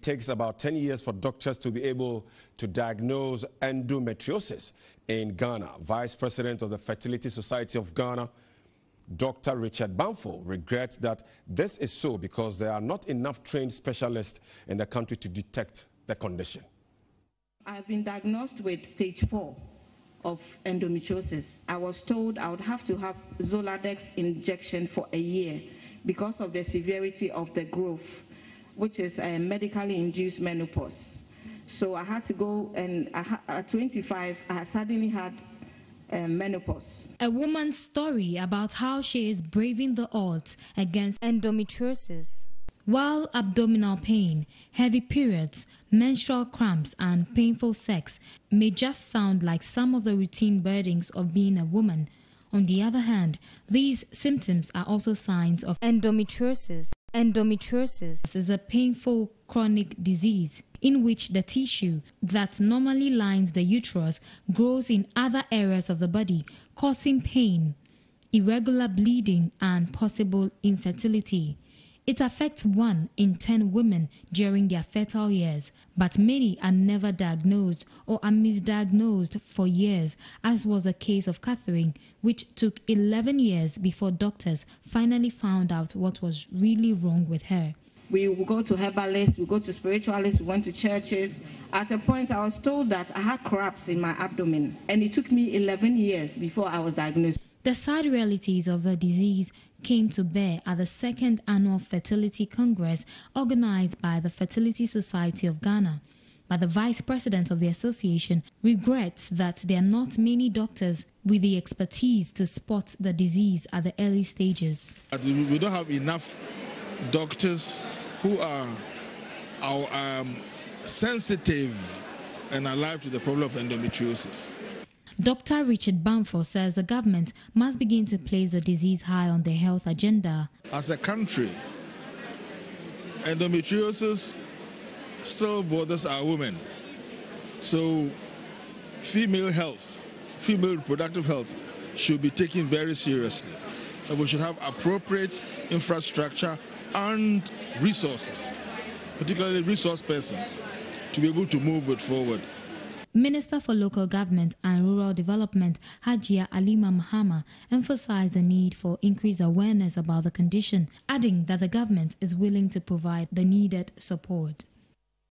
takes about 10 years for doctors to be able to diagnose endometriosis in Ghana. Vice President of the Fertility Society of Ghana, Dr. Richard Bamfo, regrets that this is so because there are not enough trained specialists in the country to detect the condition. I've been diagnosed with stage 4 of endometriosis. I was told I would have to have Zoladex injection for a year because of the severity of the growth, which is a medically induced menopause. So I had to go, and at 25, I suddenly had menopause. A woman's story about how she is braving the odds against endometriosis. While abdominal pain, heavy periods, menstrual cramps and painful sex may just sound like some of the routine burdens of being a woman, on the other hand, these symptoms are also signs of endometriosis. Endometriosis is a painful chronic disease in which the tissue that normally lines the uterus grows in other areas of the body, causing pain, irregular bleeding, and possible infertility. It affects 1 in 10 women during their fertile years, but many are never diagnosed or are misdiagnosed for years, as was the case of Catherine, which took 11 years before doctors finally found out what was really wrong with her. We will go to herbalists, we go to spiritualists, we went to churches. At a point, I was told that I had cramps in my abdomen, and it took me 11 years before I was diagnosed. The sad realities of the disease came to bear at the 2nd Annual Fertility Congress organized by the Fertility Society of Ghana. But the Vice President of the association regrets that there are not many doctors with the expertise to spot the disease at the early stages. We don't have enough doctors who are sensitive and alive to the problem of endometriosis. Dr. Richard Bamfo says the government must begin to place the disease high on their health agenda. As a country, endometriosis still bothers our women. So female health, female reproductive health should be taken very seriously. And we should have appropriate infrastructure and resources, particularly resource persons, to be able to move it forward. Minister for Local Government and Rural Development, Hajia Alima Mahama, emphasized the need for increased awareness about the condition, adding that the government is willing to provide the needed support.